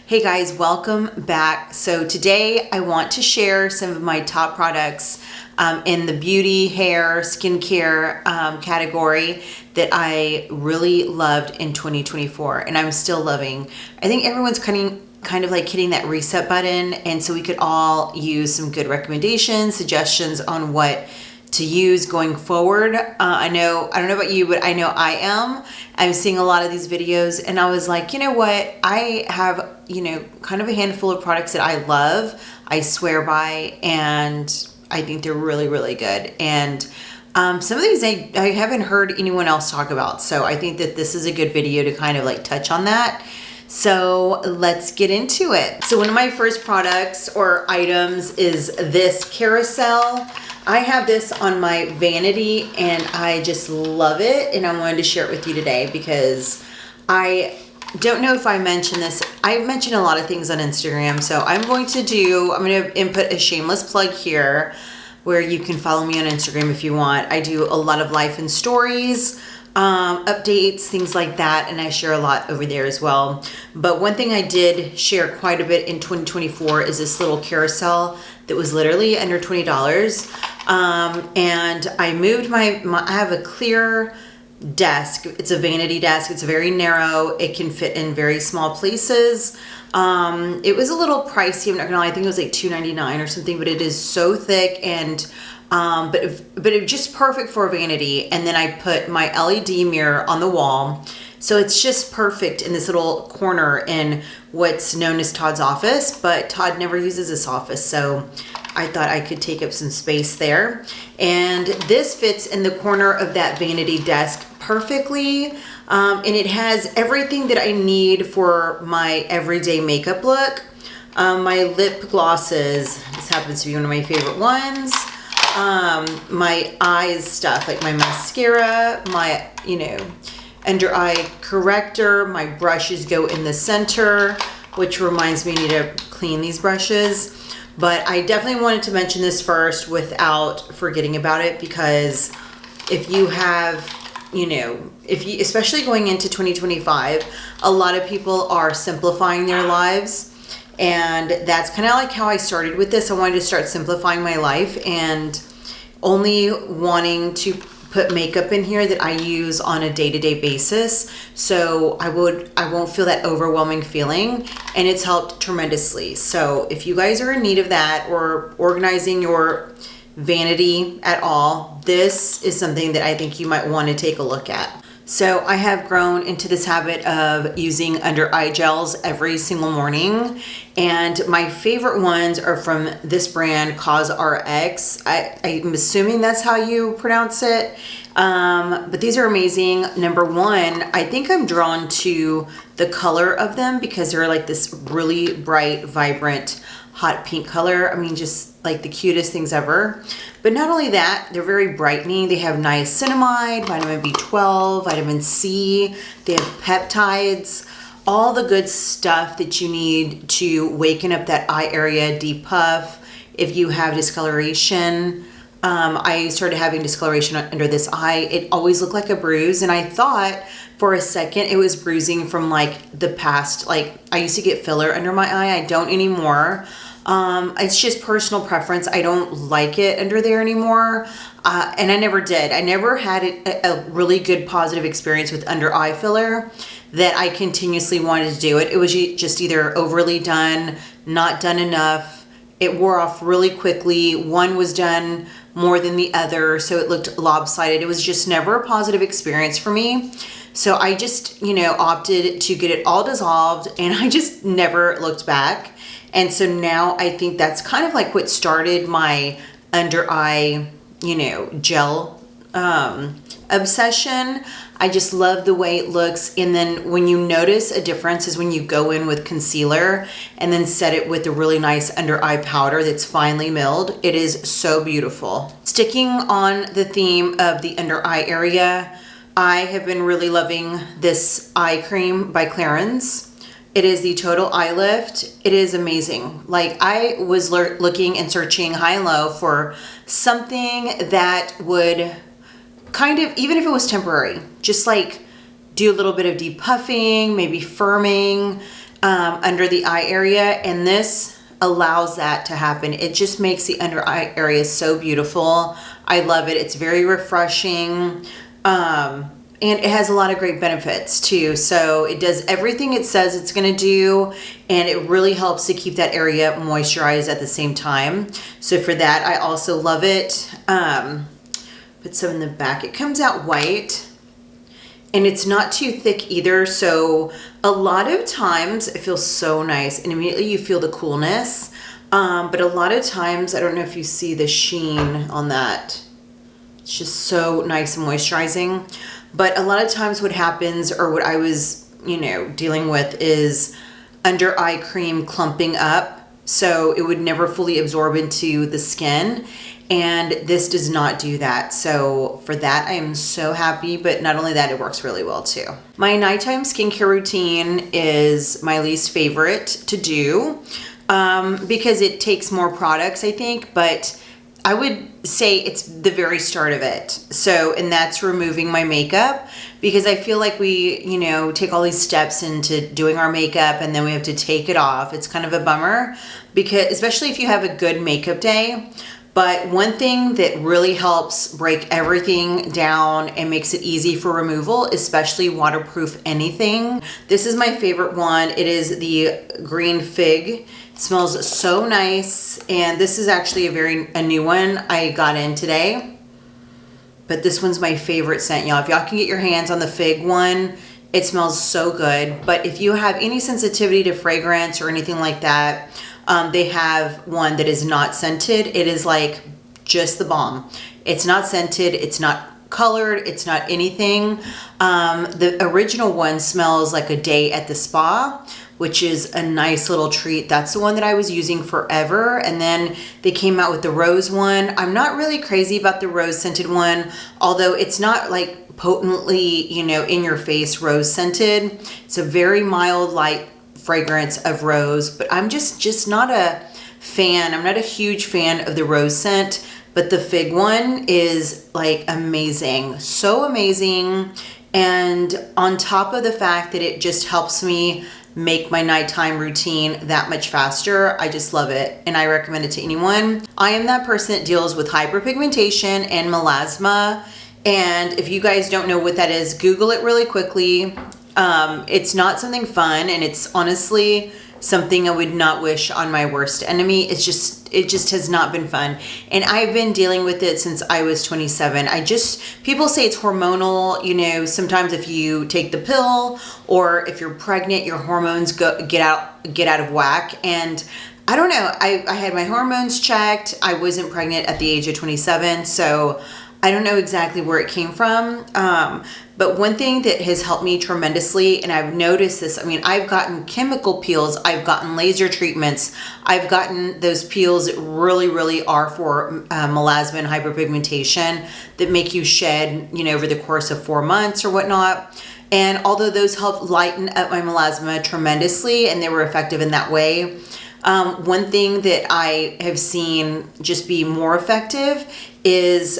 Hey guys, welcome back. So today I want to share some of my top products in the beauty, hair, skincare category that I really loved in 2024 and I'm still loving. I think everyone's kind of like hitting that reset button, and so we could all use some good recommendations, suggestions on what to use going forward. I don't know about you, but I know I'm seeing a lot of these videos and I was like, you know what? I have, kind of a handful of products that I love, I swear by, and I think they're really, really good. And some of these I haven't heard anyone else talk about. So I think that this is a good video to kind of like touch on that. So let's get into it. So one of my first products or items is this carousel. I have this on my vanity and I just love it, and I wanted to share it with you today because I don't know if I mentioned this. I mention a lot of things on Instagram, so I'm going to input a shameless plug here where you can follow me on Instagram if you want. I do a lot of life and stories, updates, things like that, and I share a lot over there as well. But one thing I did share quite a bit in 2024 is this little carousel that was literally under $20. And I moved I have a clear desk. It's a vanity desk. It's very narrow. It can fit in very small places. It was a little pricey. I'm not gonna lie. I think it was like $2.99 or something, but it is so thick and but it just perfect for a vanity. And then I put my LED mirror on the wall. So it's just perfect in this little corner in what's known as Todd's office, but Todd never uses this office. So I thought I could take up some space there. And this fits in the corner of that vanity desk perfectly. And it has everything that I need for my everyday makeup look. My lip glosses, this happens to be one of my favorite ones. My eyes stuff, like my mascara, my, under eye corrector. My brushes go in the center, which reminds me I need to clean these brushes. But I definitely wanted to mention this first without forgetting about it, because if you have, especially going into 2025, a lot of people are simplifying their lives. And that's kind of like how I started with this. I wanted to start simplifying my life and only wanting to put makeup in here that I use on a day-to-day basis. So I won't feel that overwhelming feeling, and it's helped tremendously. So if you guys are in need of that or organizing your vanity at all, this is something that I think you might want to take a look at. So I have grown into this habit of using under eye gels every single morning, and my favorite ones are from this brand, CosRX. I'm assuming that's how you pronounce it, but these are amazing. Number one, I think I'm drawn to the color of them because they're like this really bright, vibrant, hot pink color. I mean, just like the cutest things ever. But not only that, they're very brightening. They have niacinamide, vitamin B12, vitamin C. They have peptides, all the good stuff that you need to waken up that eye area, depuff. If you have discoloration, I started having discoloration under this eye. It always looked like a bruise, and I thought for a second it was bruising from like the past. Like I used to get filler under my eye. I don't anymore. It's just personal preference. I don't like it under there anymore. And I never did. I never had a really good positive experience with under eye filler that I continuously wanted to do it. It was just either overly done, not done enough. It wore off really quickly. One was done more than the other, so it looked lopsided. It was just never a positive experience for me. So I just, opted to get it all dissolved, and I just never looked back. And so now I think that's kind of like what started my under eye, gel obsession. I just love the way it looks. And then when you notice a difference is when you go in with concealer and then set it with a really nice under eye powder that's finely milled. It is so beautiful. Sticking on the theme of the under eye area, I have been really loving this eye cream by Clarins. It is the Total Eye Lift. It is amazing. Like I was looking and searching high and low for something that would kind of, even if it was temporary, just like do a little bit of depuffing, maybe firming, under the eye area, and this allows that to happen. It just makes the under eye area so beautiful. I love it. It's very refreshing. And it has a lot of great benefits too. So it does everything it says it's going to do, and it really helps to keep that area moisturized at the same time. So for that, I also love it. Put some in the back. It comes out white, and it's not too thick either. So a lot of times it feels so nice, and immediately you feel the coolness. But a lot of times, I don't know if you see the sheen on that. It's just so nice and moisturizing. But a lot of times what happens, or what I was, dealing with, is under eye cream clumping up. So it would never fully absorb into the skin. And this does not do that. So for that, I am so happy. But not only that, it works really well too. My nighttime skincare routine is my least favorite to do because it takes more products, I think. But I would say it's the very start of it. So, and that's removing my makeup, because I feel like we, take all these steps into doing our makeup and then we have to take it off. It's kind of a bummer, because especially if you have a good makeup day. But one thing that really helps break everything down and makes it easy for removal, especially waterproof anything. This is my favorite one. It is the green fig. It smells so nice. And this is actually a new one I got in today. But this one's my favorite scent, y'all. If y'all can get your hands on the fig one, it smells so good. But if you have any sensitivity to fragrance or anything like that, they have one that is not scented. It is like just the bomb. It's not scented. It's not colored. It's not anything. The original one smells like a day at the spa, which is a nice little treat. That's the one that I was using forever. And then they came out with the rose one. I'm not really crazy about the rose scented one, although it's not like potently, in your face rose scented. It's a very mild, light fragrance of rose, but I'm just not a fan. I'm not a huge fan of the rose scent, but the fig one is like amazing. So amazing. And on top of the fact that it just helps me make my nighttime routine that much faster, I just love it. And I recommend it to anyone. I am that person that deals with hyperpigmentation and melasma. And if you guys don't know what that is, Google it really quickly. It's not something fun, and it's honestly something I would not wish on my worst enemy. It just has not been fun. And I've been dealing with it since I was 27. People say it's hormonal, sometimes if you take the pill or if you're pregnant, your hormones get out of whack. And I don't know, I had my hormones checked. I wasn't pregnant at the age of 27, so I don't know exactly where it came from. But one thing that has helped me tremendously, and I've noticed this, I've gotten chemical peels, I've gotten laser treatments, I've gotten those peels that really, really are for melasma and hyperpigmentation that make you shed, over the course of 4 months or whatnot. And although those helped lighten up my melasma tremendously, and they were effective in that way, one thing that I have seen just be more effective is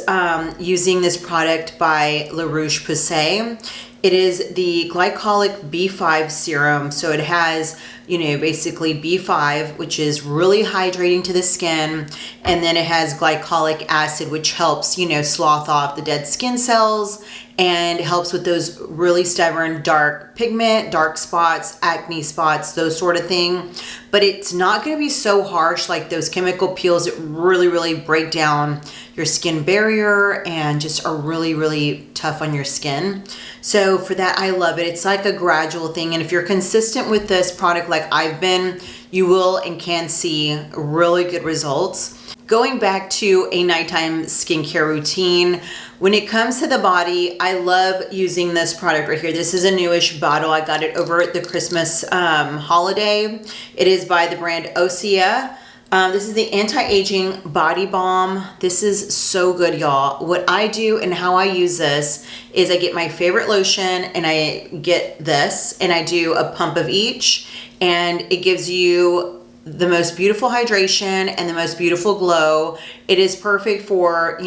using this product by La Roche-Posay. It is the glycolic B5 serum. So it has, basically B5, which is really hydrating to the skin. And then it has glycolic acid, which helps, slough off the dead skin cells, and helps with those really stubborn dark pigment, dark spots, acne spots, those sort of thing. But it's not going to be so harsh like those chemical peels that really, really break down your skin barrier and just are really, really tough on your skin. So for that, I love it. It's like a gradual thing. And if you're consistent with this product like I've been, you will and can see really good results. Going back to a nighttime skincare routine, when it comes to the body, I love using this product right here. This is a newish bottle. I got it over at the Christmas holiday. It is by the brand Osea. This is the anti-aging body balm. This is so good, y'all. What I do and how I use this is I get my favorite lotion and I get this and I do a pump of each, and it gives you the most beautiful hydration and the most beautiful glow. It is perfect for,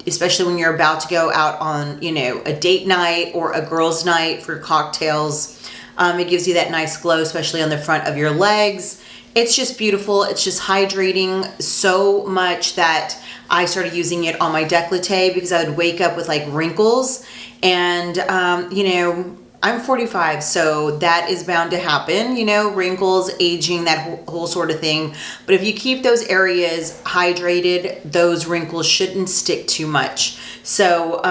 especially when you're about to go out on, a date night or a girls' night for cocktails. It gives you that nice glow, especially on the front of your legs. It's just beautiful. It's just hydrating so much that I started using it on my décolleté because I would wake up with like wrinkles. And, you know, I'm 45, so that is bound to happen, you know, wrinkles, aging, that whole sort of thing. But if you keep those areas hydrated, those wrinkles shouldn't stick too much. So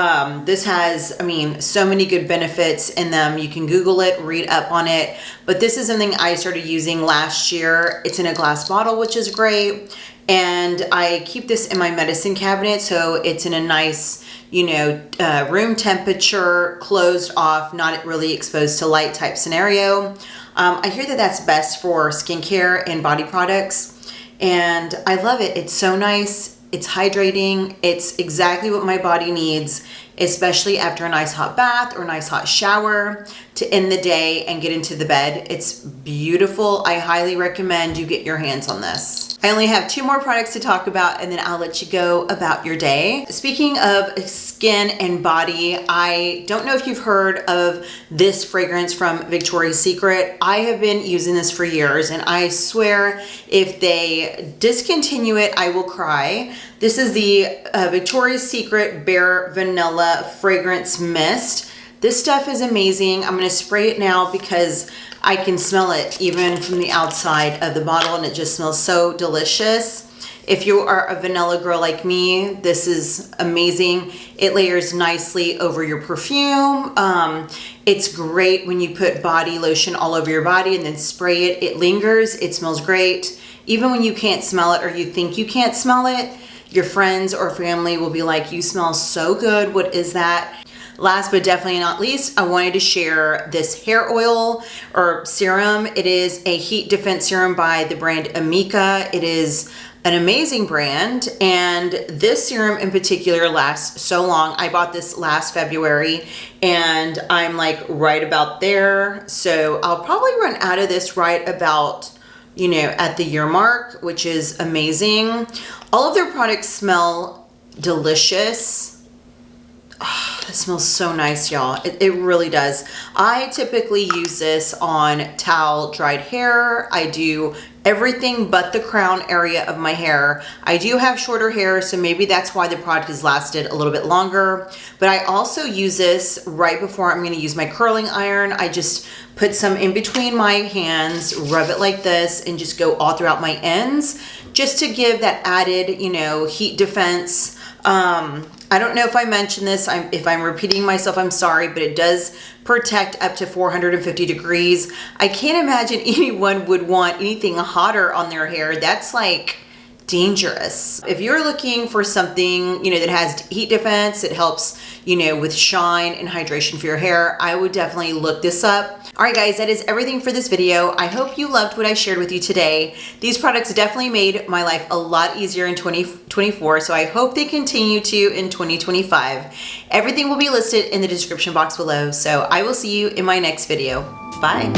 this has, I mean, so many good benefits in them. You can Google it, read up on it. But this is something I started using last year. It's in a glass bottle, which is great. And I keep this in my medicine cabinet, so it's in a nice, you know, room temperature, closed off, not really exposed to light type scenario. I hear that that's best for skincare and body products, and I love it. It's so nice. It's hydrating. It's exactly what my body needs, especially after a nice hot bath or a nice hot shower to end the day and get into the bed. It's beautiful. I highly recommend you get your hands on this. I only have 2 more products to talk about, and then I'll let you go about your day. Speaking of skin and body, I don't know if you've heard of this fragrance from Victoria's Secret. I have been using this for years, and I swear if they discontinue it, I will cry. This is the Victoria's Secret Bare Vanilla Fragrance Mist. This stuff is amazing. I'm gonna spray it now because I can smell it even from the outside of the bottle, and it just smells so delicious. If you are a vanilla girl like me, this is amazing. It layers nicely over your perfume. It's great when you put body lotion all over your body and then spray it. It lingers, it smells great. Even when you can't smell it or you think you can't smell it, your friends or family will be like, you smell so good, what is that? Last but definitely not least, I wanted to share this hair oil or serum. It is a heat defense serum by the brand Amika. It is an amazing brand, and this serum in particular lasts so long. I bought this last February and I'm like right about there. So I'll probably run out of this right about, you know, at the year mark, which is amazing. All of their products smell delicious. Oh, it smells so nice, y'all. It really does. I typically use this on towel dried hair. I do everything but the crown area of my hair. I do have shorter hair, so maybe that's why the product has lasted a little bit longer. But I also use this right before I'm gonna use my curling iron. I just put some in between my hands, rub it like this, and just go all throughout my ends, just to give that added, you know, heat defense. I don't know if I mentioned this. If I'm repeating myself, I'm sorry, but it does protect up to 450 degrees. I can't imagine anyone would want anything hotter on their hair. That's like dangerous. If you're looking for something, you know, that has heat defense, it helps, you know, with shine and hydration for your hair, I would definitely look this up. All right, guys, that is everything for this video. I hope you loved what I shared with you today. These products definitely made my life a lot easier in 2024, so I hope they continue to in 2025. Everything will be listed in the description box below, so I will see you in my next video. Bye.